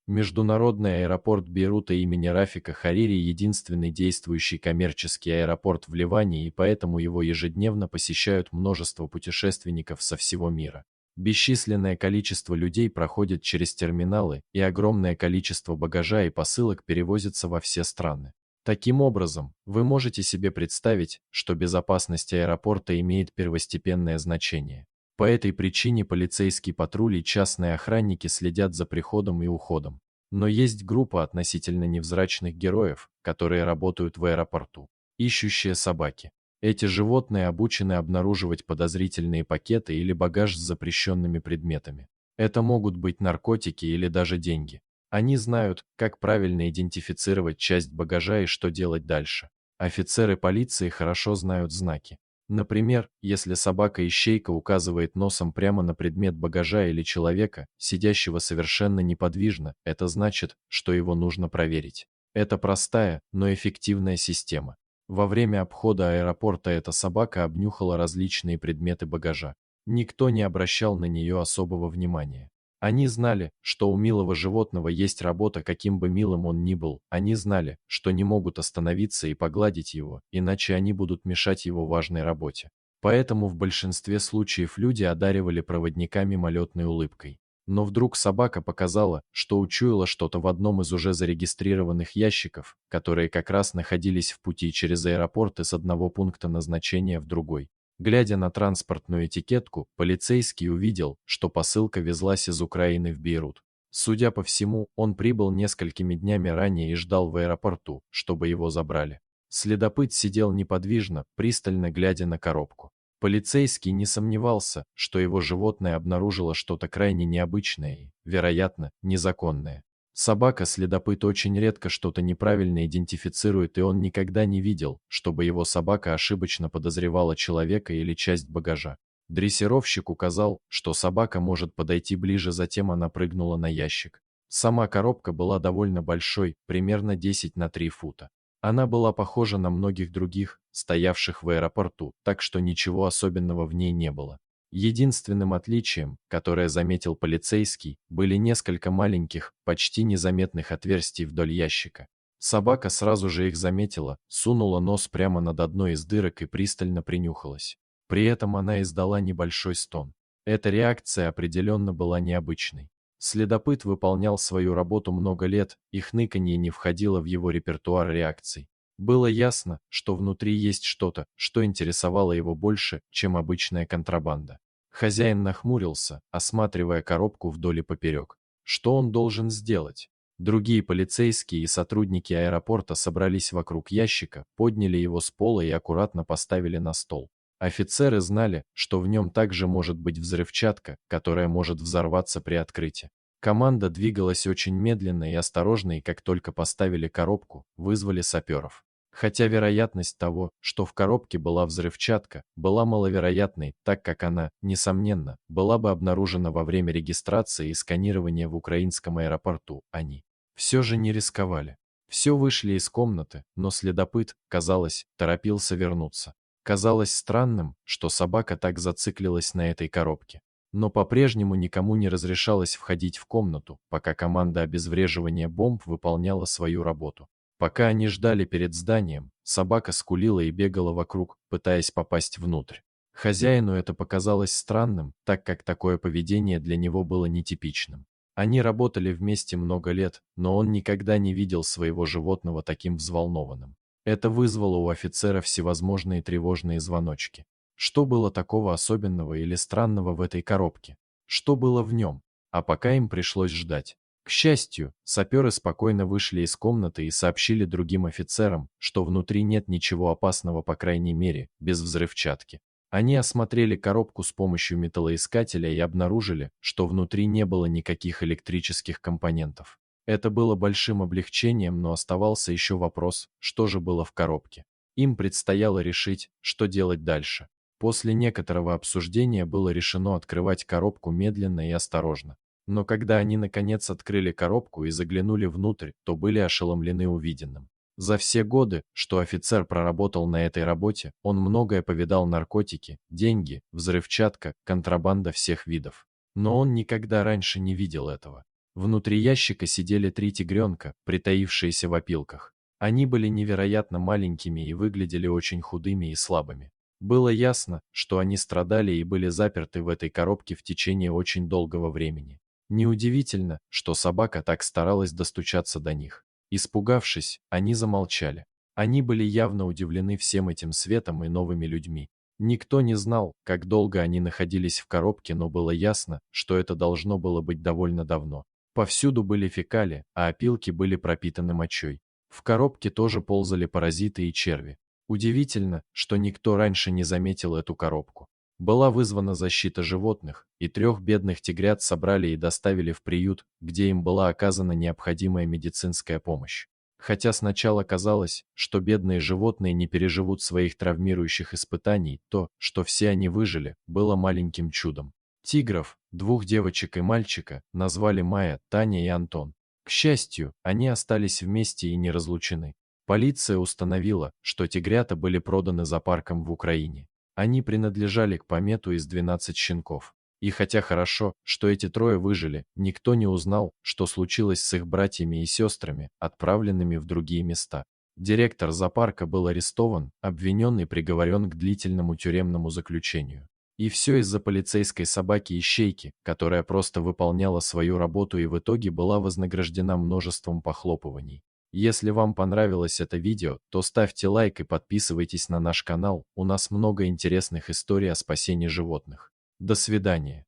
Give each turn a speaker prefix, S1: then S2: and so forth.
S1: Международный аэропорт Бейрута имени Рафика Харири – единственный действующий коммерческий аэропорт в Ливане, и поэтому его ежедневно посещают множество путешественников со всего мира. Бесчисленное количество людей проходит через терминалы, и огромное количество багажа и посылок перевозится во все страны. Таким образом, вы можете себе представить, что безопасность аэропорта имеет первостепенное значение. По этой причине полицейские патрули и частные охранники следят за приходом и уходом. Но есть группа относительно невзрачных героев, которые работают в аэропорту. Ищущие собаки. Эти животные обучены обнаруживать подозрительные пакеты или багаж с запрещенными предметами. Это могут быть наркотики или даже деньги. Они знают, как правильно идентифицировать часть багажа и что делать дальше. Офицеры полиции хорошо знают знаки. Например, если собака-ищейка указывает носом прямо на предмет багажа или человека, сидящего совершенно неподвижно, это значит, что его нужно проверить. Это простая, но эффективная система. Во время обхода аэропорта эта собака обнюхала различные предметы багажа. Никто не обращал на нее особого внимания. Они знали, что у милого животного есть работа, каким бы милым он ни был. Они знали, что не могут остановиться и погладить его, иначе они будут мешать его важной работе. Поэтому в большинстве случаев люди одаривали проводника мимолетной улыбкой. Но вдруг собака показала, что учуяла что-то в одном из уже зарегистрированных ящиков, которые как раз находились в пути через аэропорт из одного пункта назначения в другой. Глядя на транспортную этикетку, полицейский увидел, что посылка везлась из Украины в Бейрут. Судя по всему, он прибыл несколькими днями ранее и ждал в аэропорту, чтобы его забрали. Следопыт сидел неподвижно, пристально глядя на коробку. Полицейский не сомневался, что его животное обнаружило что-то крайне необычное и, вероятно, незаконное. Собака-следопыт очень редко что-то неправильно идентифицирует, и он никогда не видел, чтобы его собака ошибочно подозревала человека или часть багажа. Дрессировщик указал, что собака может подойти ближе, затем она прыгнула на ящик. Сама коробка была довольно большой, примерно 10 на 3 фута. Она была похожа на многих других, стоявших в аэропорту, так что ничего особенного в ней не было. Единственным отличием, которое заметил полицейский, были несколько маленьких, почти незаметных отверстий вдоль ящика. Собака сразу же их заметила, сунула нос прямо над одной из дырок и пристально принюхалась. При этом она издала небольшой стон. Эта реакция определенно была необычной. Следопыт выполнял свою работу много лет, и хныканье не входило в его репертуар реакций. Было ясно, что внутри есть что-то, что интересовало его больше, чем обычная контрабанда. Хозяин нахмурился, осматривая коробку вдоль и поперек. Что он должен сделать? Другие полицейские и сотрудники аэропорта собрались вокруг ящика, подняли его с пола и аккуратно поставили на стол. Офицеры знали, что в нем также может быть взрывчатка, которая может взорваться при открытии. Команда двигалась очень медленно и осторожно, и как только поставили коробку, вызвали саперов. Хотя вероятность того, что в коробке была взрывчатка, была маловероятной, так как она, несомненно, была бы обнаружена во время регистрации и сканирования в украинском аэропорту, они все же не рисковали. Все вышли из комнаты, но следопыт, казалось, торопился вернуться. Казалось странным, что собака так зациклилась на этой коробке. Но по-прежнему никому не разрешалось входить в комнату, пока команда обезвреживания бомб выполняла свою работу. Пока они ждали перед зданием, собака скулила и бегала вокруг, пытаясь попасть внутрь. Хозяину это показалось странным, так как такое поведение для него было нетипичным. Они работали вместе много лет, но он никогда не видел своего животного таким взволнованным. Это вызвало у офицера всевозможные тревожные звоночки. Что было такого особенного или странного в этой коробке? Что было в нем? А пока им пришлось ждать. К счастью, саперы спокойно вышли из комнаты и сообщили другим офицерам, что внутри нет ничего опасного, по крайней мере, без взрывчатки. Они осмотрели коробку с помощью металлоискателя и обнаружили, что внутри не было никаких электрических компонентов. Это было большим облегчением, но оставался еще вопрос, что же было в коробке. Им предстояло решить, что делать дальше. После некоторого обсуждения было решено открывать коробку медленно и осторожно. Но когда они наконец открыли коробку и заглянули внутрь, то были ошеломлены увиденным. За все годы, что офицер проработал на этой работе, он многое повидал: наркотики, деньги, взрывчатка, контрабанда всех видов. Но он никогда раньше не видел этого. Внутри ящика сидели 3 тигренка, притаившиеся в опилках. Они были невероятно маленькими и выглядели очень худыми и слабыми. Было ясно, что они страдали и были заперты в этой коробке в течение очень долгого времени. Неудивительно, что собака так старалась достучаться до них. Испугавшись, они замолчали. Они были явно удивлены всем этим светом и новыми людьми. Никто не знал, как долго они находились в коробке, но было ясно, что это должно было быть довольно давно. Повсюду были фекалии, а опилки были пропитаны мочой. В коробке тоже ползали паразиты и черви. Удивительно, что никто раньше не заметил эту коробку. Была вызвана защита животных, и 3 бедных тигрят собрали и доставили в приют, где им была оказана необходимая медицинская помощь. Хотя сначала казалось, что бедные животные не переживут своих травмирующих испытаний, то, что все они выжили, было маленьким чудом. Тигров, 2 девочек и мальчика, назвали Майя, Таня и Антон. К счастью, они остались вместе и не разлучены. Полиция установила, что тигрята были проданы зоопарком в Украине. Они принадлежали к помету из 12 щенков. И хотя хорошо, что эти 3 выжили, никто не узнал, что случилось с их братьями и сестрами, отправленными в другие места. Директор зоопарка был арестован, обвинен и приговорен к длительному тюремному заключению. И все из-за полицейской собаки-ищейки, которая просто выполняла свою работу и в итоге была вознаграждена множеством похлопываний. Если вам понравилось это видео, то ставьте лайк и подписывайтесь на наш канал, у нас много интересных историй о спасении животных. До свидания.